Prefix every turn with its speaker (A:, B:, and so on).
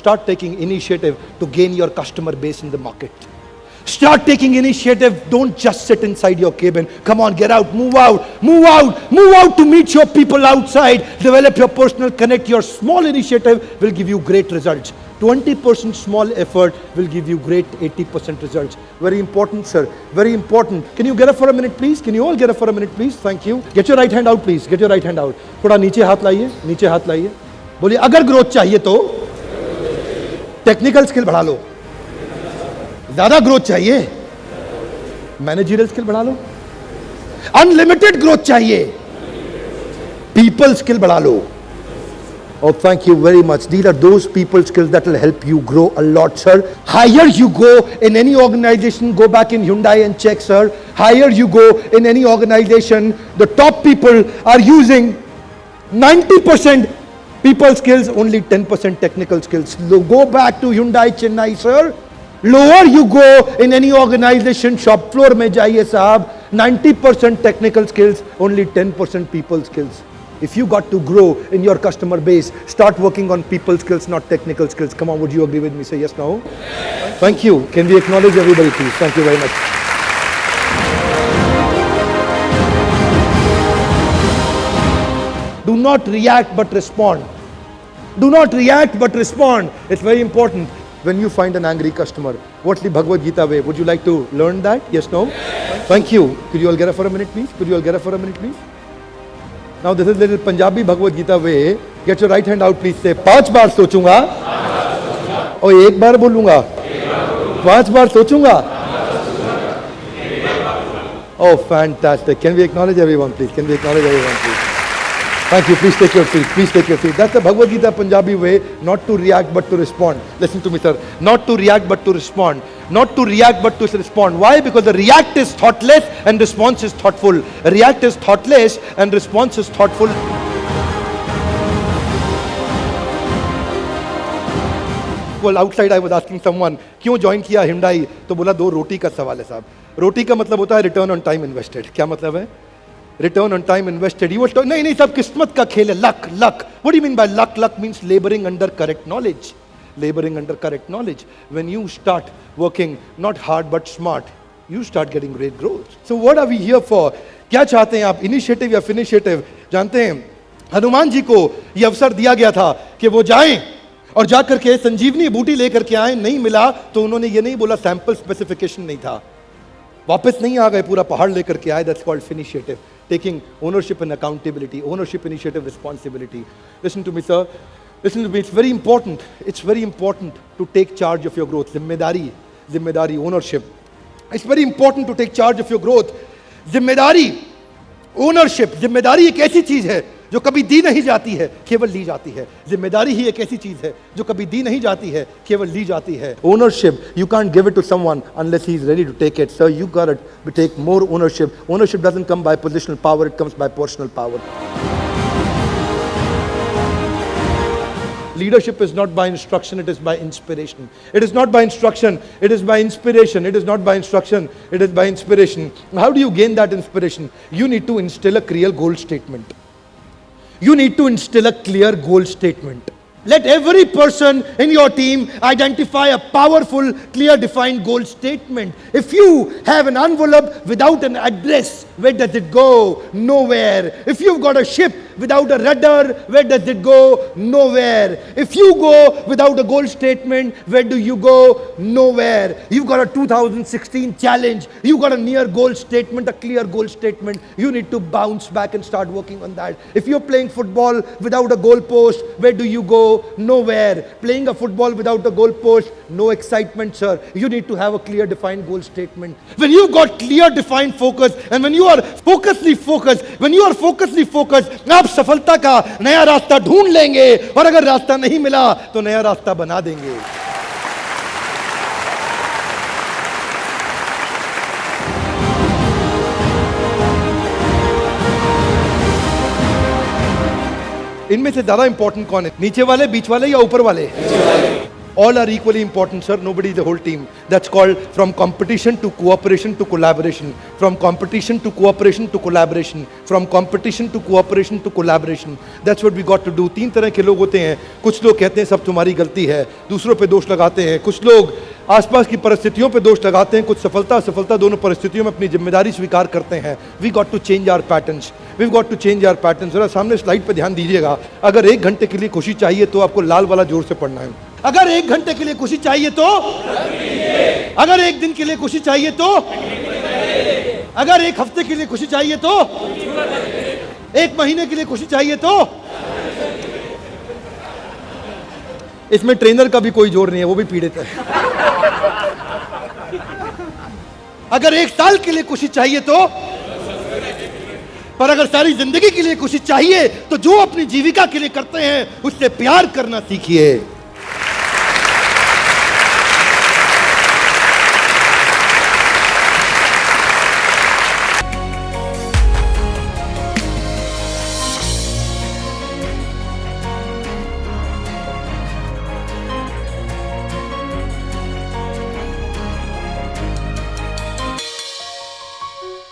A: start taking initiative to gain your customer base in the market. Start taking initiative. Don't just sit inside your cabin. Come on, get out, move out, move out, move out to meet your people outside. Develop your personal connect. Your small initiative will give you great results. 20% small effort will give you great 80% results. Very important, sir. Very important. Can you get up for a minute, please? Can you all get up for a minute, please? Thank you. Get your right hand out, please. Get your right hand out. थोड़ा नीचे हाथ लाइए, नीचे हाथ लाइए. बोलिए अगर growth चाहिए तो टेक्निकल स्किल बढ़ा लो. ज्यादा ग्रोथ चाहिए मैनेजरियल स्किल बढ़ा लो. अनलिमिटेड ग्रोथ चाहिए पीपल स्किल बढ़ा लो. Oh, thank you very much. These are those people skills that will help you grow a lot, sir. Higher you go in any organization, go back in Hyundai and check, sir. Higher you go in any organization, the top people are using 90% people skills, only 10% technical skills. Go back to Hyundai Chennai, sir. Lower you go in any organization, shop floor mein jaiye sahab, 90% technical skills, only 10% people skills. If you got to grow in your customer base, start working on people skills, not technical skills. Come on, would you agree with me? Say yes, no? Thank you. Can we acknowledge everybody, please? Thank you very much. Do not react but respond. Do not react but respond. It's very important. When you find an angry customer, what's the Bhagavad Gita way? Would you like to learn that? Yes, no? Thank you. Could you all get up for a minute, please? Could you all get up for a minute, please? Now this is little Punjabi Bhagavad Gita way. Get your right hand out, please. Say 5 बार सोचूंगा और 1 बार बोलूंगा. 5 बार सोचूंगा. Oh, fantastic. Can we acknowledge everyone, please? Can we acknowledge everyone, please? Thank you. Please take your seat. Please take your seat. That's the Bhagavad Gita Punjabi way, not to react but to respond. Listen to me, sir. Not to react but to respond. Not to react but to respond. Why? Because the react is thoughtless and response is thoughtful. React is thoughtless and response is thoughtful. Well, outside I was asking someone, क्यों join किया Hyundai? तो बोला 2 रोटी का सवाल है साहब. रोटी का मतलब होता है return on time invested. क्या मतलब है? Return on time invested. You will नहीं नहीं सब किस्मत का खेल है. Luck, luck. What do you mean by luck? Luck means laboring under correct knowledge. Laboring under correct knowledge. When you start working not hard but smart, you start getting great growth. So what are we here for? क्या चाहते हैं आप? Initiative या finishative? जानते हैं हनुमान जी को ये अवसर दिया गया था कि वो जाएं और जाकर के संजीवनी बूटी लेकर के आए. नहीं मिला तो उन्होंने ये नहीं बोला सैंपल स्पेसिफिकेशन नहीं था, वापस नहीं आ गए, पूरा पहाड़ लेकर के आए. That's called finishative. Taking ownership and accountability, ownership, initiative, responsibility. Listen to me, sir. Listen to me. It's very important. It's very important to take charge of your growth. Zimmedari, zimmedari, ownership. It's very important to take charge of your growth. Zimmedari, ownership. जिम्मेदारी एक ऐसी चीज है जो कभी दी नहीं जाती है, केवल ली जाती है. जिम्मेदारी ही एक ऐसी चीज है जो कभी दी नहीं जाती है, केवल ली जाती है. Ownership, you can't give it to someone unless he is ready to take it. So you got to take more ownership. Ownership doesn't come by positional power, it comes by personal power. Leadership is not by instruction, it is by inspiration. It is not by instruction, it is by inspiration. It is not by instruction, it is by inspiration. How do you gain that inspiration? You need to instill a clear goal statement. You need to instill a clear goal statement. Let every person in your team identify a powerful, clear, defined goal statement. If you have an envelope without an address, where does it go? Nowhere. If you've got a ship without a rudder, where does it go? Nowhere. If you go without a goal statement, where do you go? Nowhere. You've got a 2016 challenge. You've got a near goal statement, a clear goal statement. You need to bounce back and start working on that. If you're playing football without a goal post, where do you go? Nowhere. Playing a football without a goal post, no excitement, sir. You need to have a clear defined goal statement. When you've got clear defined focus, and when you are focusedly focused, आप सफलता का नया रास्ता ढूंढ लेंगे, और अगर रास्ता नहीं मिला तो नया रास्ता बना देंगे. इनमें से ज्यादा इंपॉर्टेंट कौन है? नीचे वाले, बीच वाले या ऊपर वाले? All are equally important, sir. Nobody is the whole team. That's called from competition to cooperation to collaboration. From competition to cooperation to collaboration. From competition to cooperation to collaboration. That's what we got to do. 3 तरह के लोग होते हैं. कुछ लोग कहते हैं सब तुम्हारी गलती है, दूसरों पे दोष लगाते हैं. कुछ लोग आसपास की परिस्थितियों पे दोष लगाते हैं. कुछ सफलता दोनों परिस्थितियों में अपनी जिम्मेदारी स्वीकार करते हैं. We got to change our patterns. We've got to change our patterns. जरा सामने स्लाइड पे ध्यान दीजिएगा. अगर 1 घंटे के लिए खुशी चाहिए तो आपको लाल वाला जोर से पढ़ना है. अगर 1 घंटे के लिए खुशी चाहिए तो, अगर 1 दिन के लिए खुशी चाहिए तो, अगर 1 हफ्ते के लिए खुशी चाहिए तो, 1 महीने के लिए खुशी चाहिए तो, इसमें ट्रेनर का भी कोई जोर नहीं है, वो भी पीड़ित है. अगर 1 साल के लिए खुशी चाहिए तो, पर अगर सारी जिंदगी के लिए खुशी चाहिए तो जो अपनी जीविका के लिए करते हैं उससे प्यार करना सीखिए.